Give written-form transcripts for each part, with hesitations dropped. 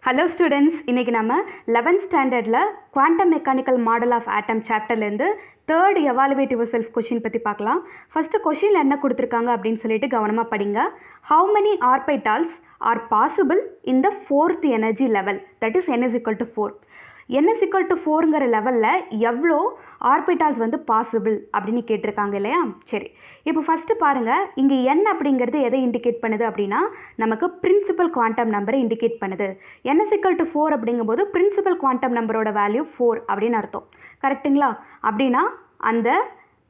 Hello students, இன்றைக்கி நம்ம 11th ஸ்டாண்டர்டில் quantum mechanical model of atom சாப்டர்லேருந்து third evaluate yourself question பற்றி பார்க்கலாம். ஃபஸ்ட்டு கொஷினில் என்ன கொடுத்துருக்காங்க அப்படின்னு சொல்லிட்டு கவனமாக படிங்க. How many orbitals R possible in the fourth energy level, that is n is equal to 4. n is equal to 4ங்கிற லெவலில் எவ்வளோ ஆர்பிட்டால்ஸ் வந்து பாசிபிள் அப்படின்னு கேட்டிருக்காங்க இல்லையா? சரி, இப்போ ஃபஸ்ட்டு பாருங்கள், இங்கே n அப்படிங்கிறது எதை இண்டிகேட் பண்ணுது அப்படின்னா நமக்கு பிரின்சிபல் குவாண்டம் நம்பரை இண்டிகேட் பண்ணுது. n is equal to 4 அப்படிங்கும்போது பிரின்சிபல் குவாண்டம் நம்பரோட வேல்யூ 4 அப்படின்னு அர்த்தம். கரெக்டுங்களா? அப்படின்னா அந்த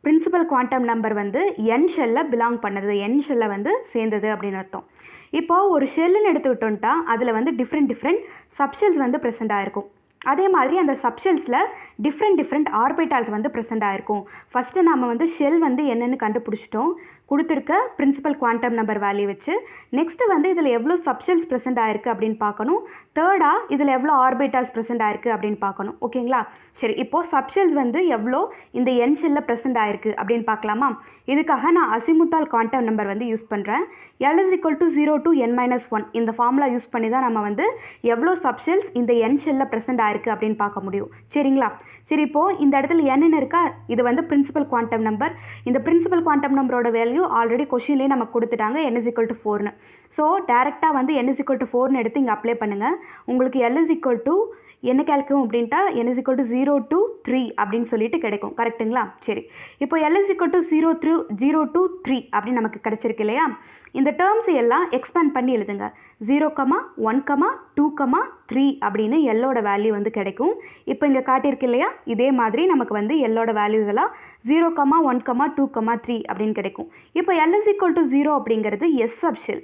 பிரின்சிபல் குவாண்டம் நம்பர் வந்து n ஷெல்லில் பிலாங் பண்ணுது, n ஷெல்லில் வந்து சேர்ந்தது அப்படின்னு அர்த்தம். இப்போது ஒரு ஷெல்லுன்னு எடுத்துக்கிட்டோன்ட்டா அதில் வந்து டிஃப்ரெண்ட் சப்ஷெல்ஸ் வந்து ப்ரெசென்ட் ஆகிருக்கும். அதே மாதிரி அந்த சப்ஷெல்ஸில் டிஃப்ரெண்ட் ஆர்பிட்டால்ஸ் வந்து ப்ரெசென்ட் ஆகிருக்கும். ஃபஸ்ட்டு நம்ம வந்து ஷெல் வந்து என்னென்னு கண்டுபிடிச்சிட்டோம் கொடுத்துருக்க பிரின்சிபல் குவாண்டம் நம்பர் வேல்யூ வச்சு. நெக்ஸ்ட்டு வந்து இதில் எவ்வளோ சப்ஷெல்ஸ் ப்ரெசென்ட் ஆகிருக்கு அப்படின்னு பார்க்கணும். தேர்டாக இதில் எவ்வளோ ஆர்பிட்டால்ஸ் ப்ரெசென்ட் ஆகிருக்கு அப்படின்னு பார்க்கணும். ஓகேங்களா? சரி, இப்போது சப்ஷெல்ஸ் வந்து எவ்வளோ இந்த n ஷெல்லில் ப்ரெசென்ட் ஆகிருக்கு அப்படின்னு பார்க்கலாமா? இதுக்காக நான் அசிமுத்தால் குவாண்டம் நம்பர் வந்து யூஸ் பண்ணுறேன். L is equal to 0 to n-1 இந்த ஃபார்முலா யூஸ் பண்ணி தான் நம்ம வந்து எவ்வளோ சப்ஷெல்ஸ் இந்த n ஷெல்லில் ப்ரெசென்ட் ஆகிருக்கு அப்படின்னு பார்க்க முடியும். சரிங்களா? சரி, இப்போது இந்த இடத்துல என்னன்னு இருக்கா, இது வந்து பிரின்சிபல் குவாண்டம் நம்பர். இந்த பிரின்சிபல் குவாண்டம் நம்பரோட வேல்யூ ஆல்ரெடி கொஷின்லேயே நமக்கு கொடுத்துட்டாங்க, n is equal to 4ன்னு. ஸோ டேரெக்டாக வந்து n is equal to 4ன்னு எடுத்து இங்கே அப்ளை பண்ணுங்கள். உங்களுக்கு L is equal to என்ன கிடைக்கும் அப்படின்ட்டா n is equal to 0 to 3 அப்படின்னு சொல்லிட்டு கிடைக்கும். கரெக்டுங்களா? சரி, இப்போ L is equal to 0 to 3 அப்படின்னு நமக்கு கிடைச்சிருக்கு இல்லையா? இந்த டேர்ம்ஸ் எல்லாம் எக்ஸ்பேண்ட் பண்ணி எழுதுங்க. 0, 1, 2, 3 அப்படின்னு எல்லோட வேல்யூ வந்து கிடைக்கும். இப்போ இங்கே காட்டியிருக்கு இல்லையா? இதே மாதிரி நமக்கு வந்து எல்லோட வேல்யூஸ் எல்லாம் 0, 1, 2, 3 அப்படின்னு கிடைக்கும். இப்போ L is equal to 0 அப்படிங்கிறது S subshell,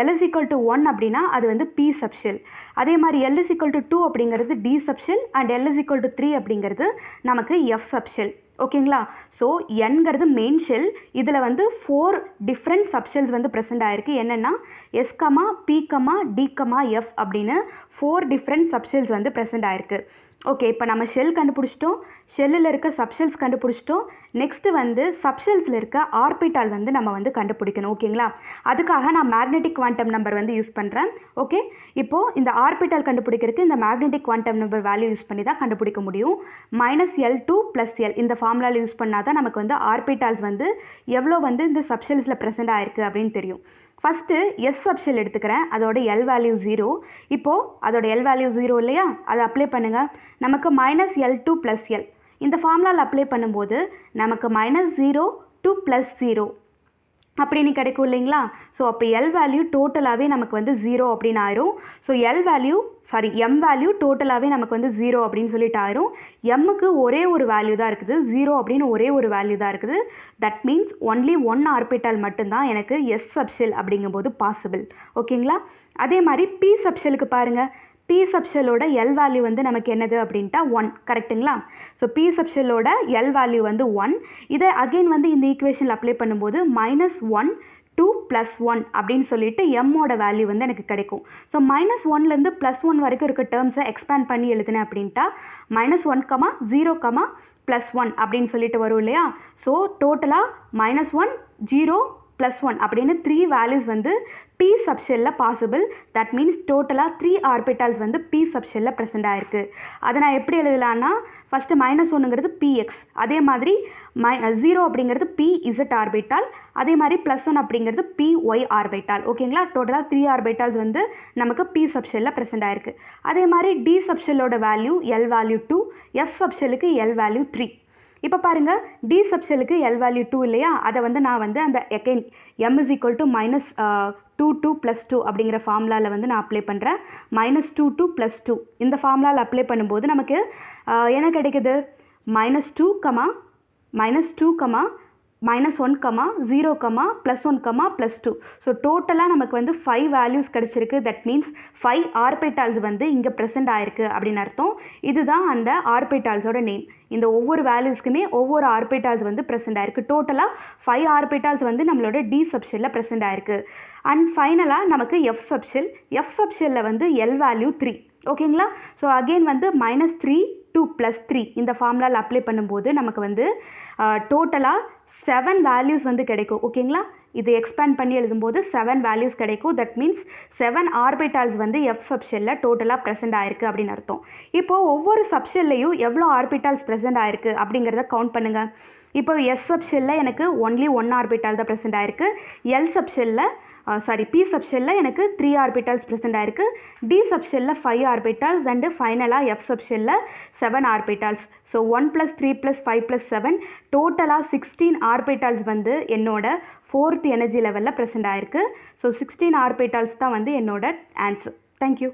L is equal to 1 அப்படின்னா அது வந்து P சப்ஷெல். அதே மாதிரி L is equal to 2 அப்படிங்கிறது D subshell and L is equal to 3 அப்படிங்கிறது நமக்கு F சப்ஷெல். ஓகேங்களா? ஸோ nங்கிறது மெயின் ஷெல். இதில் வந்து 4 டிஃப்ரெண்ட் சப்ஷெல்ஸ் வந்து ப்ரெசென்ட் ஆகிருக்கு. என்னென்னா S, P, D, F அப்படின்னு 4 டிஃப்ரெண்ட் சப்ஷெல்ஸ் வந்து ப்ரெசென்ட் ஆகிருக்கு. ஓகே, இப்போ நம்ம ஷெல் கண்டுபிடிச்சிட்டோம், ஷெல்லில் இருக்க சப்ஷெல்ஸ் கண்டுபிடிச்சிட்டோம். நெக்ஸ்ட்டு வந்து சப்ஷெல்ஸில் இருக்க ஆர்பிட்டால் வந்து நம்ம வந்து கண்டுபிடிக்கணும். ஓகேங்களா? அதுக்காக நான் மேக்னெட்டிக் குவாண்டம் நம்பர் வந்து யூஸ் பண்ணுறேன். ஓகே, இப்போது இந்த ஆர்பிட்டால் கண்டுபிடிக்கிறதுக்கு இந்த magnetic quantum number value use பண்ணி தான் கண்டுபிடிக்க முடியும். -L2 + L இந்த ஃபார்முலாவில் யூஸ் பண்ணால் தான் நமக்கு வந்து ஆர்பிட்டால்ஸ் வந்து எவ்வளோ வந்து இந்த சப்ஷெல்ஸில் ப்ரெசென்ட் ஆகிருக்கு அப்படின்னு தெரியும். ஃபஸ்ட்டு S சப்ஷெல் எடுத்துக்கிறேன், அதோட L வேல்யூ 0. இப்போது அதோட L வேல்யூ 0 இல்லையா? அதை அப்ளை பண்ணுங்கள். நமக்கு -L2 + L இந்த ஃபார்முலாவில் அப்ளை பண்ணும்போது நமக்கு -0 to +0 அப்படின்னு கிடைக்கும் இல்லைங்களா? ஸோ அப்போ L வேல்யூ டோட்டலாகவே நமக்கு வந்து 0 அப்படின்னு ஆயிரும். ஸோ M வேல்யூ டோட்டலாகவே நமக்கு வந்து 0 அப்படின்னு சொல்லிட்டு ஆயிரும். Mக்கு ஒரே ஒரு வேல்யூ தான் இருக்குது, 0 அப்படின்னு ஒரே ஒரு வேல்யூ தான் இருக்குது. தட் மீன்ஸ் ஒன்லி 1 ஆர்பிட்டால் மட்டும்தான் எனக்கு S சப்ஷெல் அப்படிங்கும்போது பாசிபிள். ஓகேங்களா? அதே மாதிரி P சப்ஷெலுக்கு பாருங்கள், P சப்ஷெலோட L வேல்யூ வந்து நமக்கு என்னது அப்படின்ட்டா 1. கரெக்டுங்களா? ஸோ P சப்ஷெலோட L வேல்யூ வந்து 1. இதை அகெயின் வந்து இந்த ஈக்குவேஷனில் அப்ளை பண்ணும்போது -1 to +1 அப்படின்னு சொல்லிட்டு எம்மோட வேல்யூ வந்து எனக்கு கிடைக்கும். ஸோ -1லேருந்து +1 வரைக்கும் இருக்க டேர்ம்ஸை எக்ஸ்பேண்ட் பண்ணி எழுதுனேன் அப்படின்ட்டா -1, 0, +1 அப்படின்னு சொல்லிட்டு வரும் இல்லையா? ஸோ டோட்டலாக -1, 0, +1 அப்படின்னு 3 வேல்யூஸ் வந்து P சப்ஷெல்லில் பாசிபிள். தட் மீன்ஸ் டோட்டலாக 3 ஆர்பிட்டால்ஸ் வந்து P சப்ஷெல்லில் ப்ரெசென்ட் ஆகிருக்கு. அதை நான் எப்படி எழுதலான்னா, ஃபஸ்ட்டு -1ங்கிறது PX, அதே மாதிரி 0 அப்படிங்கிறது PZ ஆர்பிட்டால், அதே மாதிரி +1 அப்படிங்கிறது PY ஆர்பிட்டால். ஓகேங்களா? டோட்டலாக 3 ஆர்பிட்டால்ஸ் வந்து நமக்கு P சப்ஷெல்லில் ப்ரெசென்ட் ஆகிருக்கு. அதே மாதிரி D சப்ஷெல்லோட வேல்யூ L வேல்யூ 2, F சப்ஷெல்லுக்கு L வேல்யூ 3. இப்போ பாருங்கள், D சப்ஷெலுக்கு L வேல்யூ 2 இல்லையா? அதை வந்து நான் வந்து அந்த again M is equal to -2 + 2 அப்படிங்கிற ஃபார்முலாவில் வந்து நான் அப்ளை பண்ணுறேன். -2 + 2 இந்த ஃபார்முலாவில் அப்ளை பண்ணும்போது நமக்கு என்ன கிடைக்குது? -2, -1, 0, +1, +2. ஸோ டோட்டலாக நமக்கு வந்து 5 வேல்யூஸ் கிடச்சிருக்கு. தட் மீன்ஸ் 5 ஆர்பிட்டால்ஸ் வந்து இங்கே ப்ரெசென்ட் ஆகிருக்கு அப்படின்னு அர்த்தம். இதுதான் அந்த ஆர்பிட்டால்ஸோட நேம். இந்த ஒவ்வொரு வேல்யூஸ்க்குமே ஒவ்வொரு ஆர்பிட்டால்ஸ் வந்து ப்ரெசென்ட் ஆகிருக்கு. டோட்டலாக 5 ஆர்பிட்டால்ஸ் வந்து நம்மளோட D சப்ஷெல்லில் ப்ரெசென்ட் ஆகிருக்கு. அண்ட் ஃபைனலாக நமக்கு F சப்ஷெல்லில் வந்து L வேல்யூ 3. ஓகேங்களா? ஸோ அகெயின் வந்து -3 to +3 இந்த ஃபார்முலாவில் அப்ளை பண்ணும்போது நமக்கு வந்து டோட்டலாக 7 வேல்யூஸ் வந்து கிடைக்கும். ஓகேங்களா? இது எக்ஸ்பேண்ட் பண்ணி எழுதும்போது 7 வேல்யூஸ் கிடைக்கும். தட் மீன்ஸ் 7 ஆர்பிட்டால்ஸ் வந்து எஃப் சப்ஷெல்லில் டோட்டலாக ப்ரெசென்ட் ஆயிருக்கு அப்படின்னு அர்த்தம். இப்போது ஒவ்வொரு சப்ஷெல்லையும் எவ்வளோ ஆர்பிட்டால்ஸ் ப்ரெசென்ட் ஆயிருக்கு அப்படிங்கிறத கவுண்ட் பண்ணுங்கள். இப்போ எஸ் சப்ஷெல்லில் எனக்கு ஒன்லி 1 ஆர்பிட்டால் தான் ப்ரெசென்ட் ஆயிருக்கு. எல் சப்ஷெல்லில் பி சப்ஷெல்லில் எனக்கு 3 ஆர்பிட்டால்ஸ் ப்ரெசென்ட் ஆயிருக்கு. டி சப்ஷெல்லில் 5 ஆர்பிட்டால்ஸ் அண்டு ஃபைனலாக எஃப் சப்ஷெல்லில் 7 ஆர்பிட்டால்ஸ். ஸோ 1 + 3 + 5 + 7 டோட்டலாக 16 ஆர்பிட்டால்ஸ் வந்து என்னோட 4th எனர்ஜி லெவலில் ப்ரெசென்ட் ஆயிருக்கு. ஸோ 16 ஆர்பிட்டால்ஸ் தான் வந்து என்னோட ஆன்சர். தேங்க்யூ.